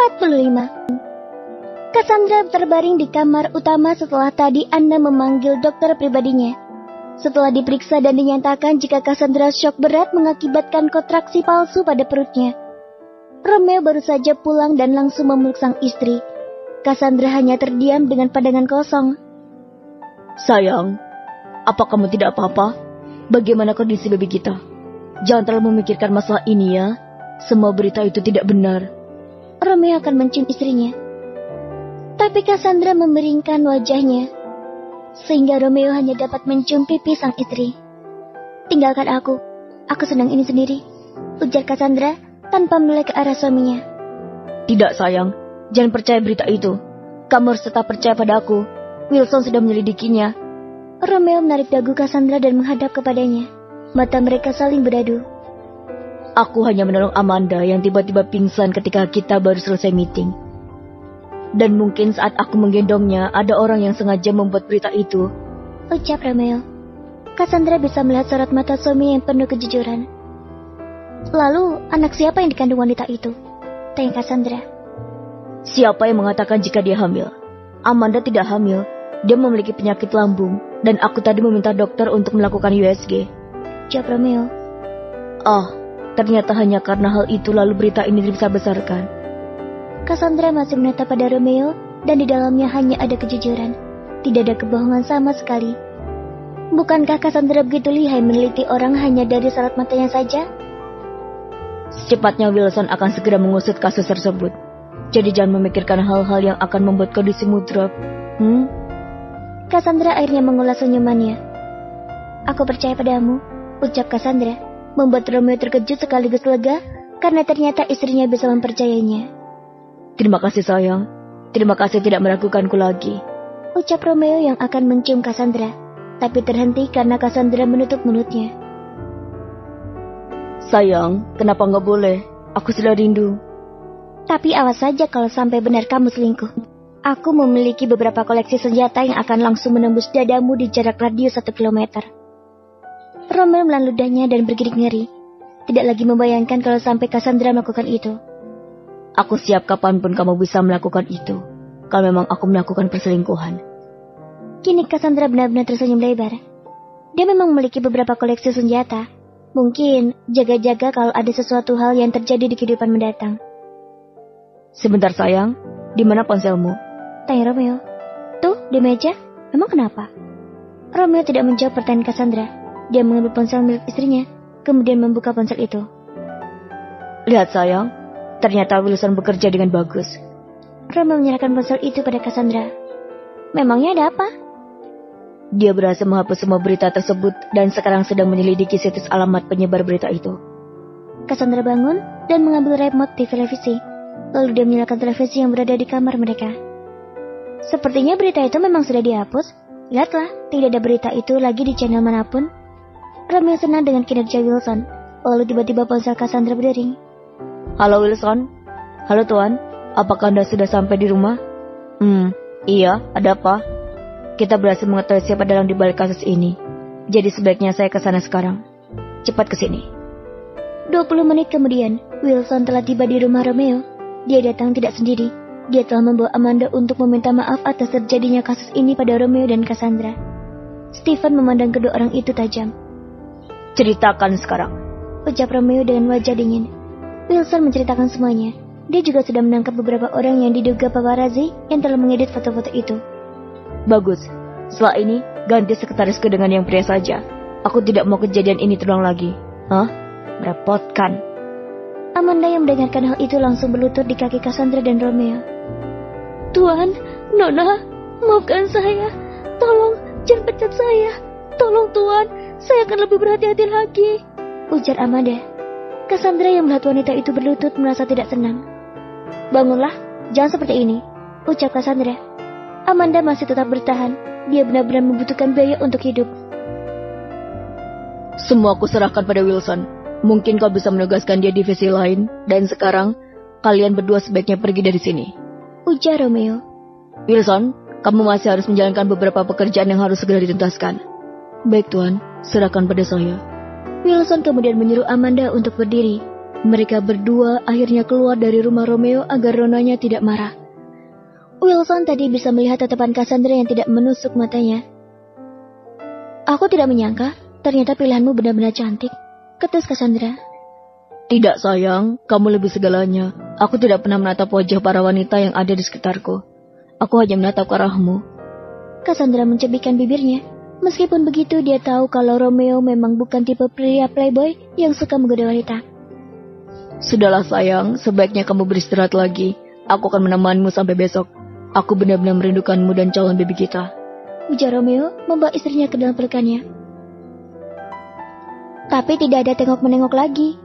45. Cassandra terbaring di kamar utama setelah tadi Anna memanggil dokter pribadinya. Setelah diperiksa dan dinyatakan jika Cassandra shock berat mengakibatkan kontraksi palsu pada perutnya. Romeo baru saja pulang dan langsung memeluk sang istri. Cassandra hanya terdiam dengan pandangan kosong. Sayang, apa kamu tidak apa-apa? Bagaimana kondisi baby kita? Jangan terlalu memikirkan masalah ini ya. Semua berita itu tidak benar. Romeo akan mencium istrinya. Tapi Cassandra memeringkan wajahnya, sehingga Romeo hanya dapat mencium pipi sang istri. Tinggalkan aku senang ini sendiri, ujar Cassandra tanpa menoleh ke arah suaminya. Tidak sayang, jangan percaya berita itu. Kamu harus tetap percaya pada aku. Wilson sudah menyelidikinya. Romeo menarik dagu Cassandra dan menghadap kepadanya. Mata mereka saling beradu. Aku hanya menolong Amanda yang tiba-tiba pingsan ketika kita baru selesai meeting. Dan mungkin saat aku menggendongnya, ada orang yang sengaja membuat berita itu, ucap Romeo. Cassandra bisa melihat sorot mata suami yang penuh kejujuran. Lalu, anak siapa yang dikandung wanita itu? Tanya Cassandra. Siapa yang mengatakan jika dia hamil? Amanda tidak hamil. Dia memiliki penyakit lambung. Dan aku tadi meminta dokter untuk melakukan USG. Jawab Romeo. Ternyata hanya karena hal itu lalu berita ini dibesar-besarkan. Cassandra masih menatap pada Romeo dan di dalamnya hanya ada kejujuran. Tidak ada kebohongan sama sekali. Bukankah Cassandra begitu lihai meneliti orang hanya dari sorot matanya saja? Secepatnya Wilson akan segera mengusut kasus tersebut. Jadi jangan memikirkan hal-hal yang akan membuat kondisimu drop. Cassandra akhirnya mengulas senyumannya. Aku percaya padamu, ucap Cassandra, membuat Romeo terkejut sekaligus lega karena ternyata istrinya bisa mempercayainya. Terima kasih sayang. Terima kasih tidak meragukanku lagi, ucap Romeo yang akan mencium Cassandra, tapi terhenti karena Cassandra menutup mulutnya. Sayang, kenapa nggak boleh? Aku sudah rindu. Tapi awas saja kalau sampai benar kamu selingkuh. Aku memiliki beberapa koleksi senjata yang akan langsung menembus dadamu di jarak radius 1 kilometer. Romeo menelan ludahnya dan bergidik ngeri. Tidak lagi membayangkan kalau sampai Cassandra melakukan itu. Aku siap kapanpun kamu bisa melakukan itu. Kalau memang aku melakukan perselingkuhan. Kini Cassandra benar-benar tersenyum lebar. Dia memang memiliki beberapa koleksi senjata. Mungkin jaga-jaga kalau ada sesuatu hal yang terjadi di kehidupan mendatang. Sebentar sayang, di mana ponselmu? Tanya Romeo. Tuh, di meja. Memang kenapa? Romeo tidak menjawab pertanyaan Cassandra. Dia mengambil ponsel milik istrinya, kemudian membuka ponsel itu. Lihat sayang, ternyata Wilson bekerja dengan bagus. Romeo menyerahkan ponsel itu pada Cassandra. Memangnya ada apa? Dia berhasil menghapus semua berita tersebut dan sekarang sedang menyelidiki situs alamat penyebar berita itu. Cassandra bangun dan mengambil remote di televisi. Lalu dia menyalakan televisi yang berada di kamar mereka. Sepertinya berita itu memang sudah dihapus. Lihatlah, tidak ada berita itu lagi di channel manapun. Romeo senang dengan kinerja Wilson. Lalu tiba-tiba ponsel Cassandra berdering. Halo Wilson. Halo Tuan, apakah Anda sudah sampai di rumah? Iya, ada apa? Kita berhasil mengetahui siapa dalang di balik kasus ini. Jadi sebaiknya saya ke sana sekarang. Cepat ke sini. 20 menit kemudian, Wilson telah tiba di rumah Romeo. Dia datang tidak sendiri. Dia telah membawa Amanda untuk meminta maaf atas terjadinya kasus ini pada Romeo dan Cassandra. Stephen memandang kedua orang itu tajam. Ceritakan sekarang, ucap Romeo dengan wajah dingin. Wilson menceritakan semuanya. Dia juga sudah menangkap beberapa orang yang diduga paparazzi yang telah mengedit foto-foto itu. Bagus. Setelah ini, ganti sekretarisku dengan yang pria saja. Aku tidak mau kejadian ini terulang lagi. Merepotkan. Amanda yang mendengarkan hal itu langsung berlutut di kaki Cassandra dan Romeo. Tuan, Nona, maafkan saya. Tolong, jangan pecat saya. Tolong Tuan, saya akan lebih berhati-hati lagi, ujar Amanda. Cassandra yang melihat wanita itu berlutut merasa tidak senang. Bangunlah, jangan seperti ini, ucap Cassandra. Amanda masih tetap bertahan. Dia benar-benar membutuhkan biaya untuk hidup. Semua aku serahkan pada Wilson. Mungkin kau bisa menugaskan dia di divisi lain. Dan sekarang, kalian berdua sebaiknya pergi dari sini, ujar Romeo. Wilson, kamu masih harus menjalankan beberapa pekerjaan yang harus segera dituntaskan. Baik Tuan, serahkan pada saya. Wilson kemudian menyuruh Amanda untuk berdiri. Mereka berdua akhirnya keluar dari rumah Romeo agar Nonanya tidak marah. Wilson tadi bisa melihat tatapan Cassandra yang tidak menusuk matanya. Aku tidak menyangka, ternyata pilihanmu benar-benar cantik, ketus Cassandra. Tidak sayang, kamu lebih segalanya. Aku tidak pernah menatap wajah para wanita yang ada di sekitarku. Aku hanya menatap ke arahmu. Cassandra mencebikkan bibirnya. Meskipun begitu, dia tahu kalau Romeo memang bukan tipe pria playboy yang suka menggoda wanita. Sudahlah sayang, sebaiknya kamu beristirahat lagi. Aku akan menemanimu sampai besok. Aku benar-benar merindukanmu dan calon baby kita. Ujar Romeo membawa istrinya ke dalam pelukannya. Tapi tidak ada tengok-menengok lagi.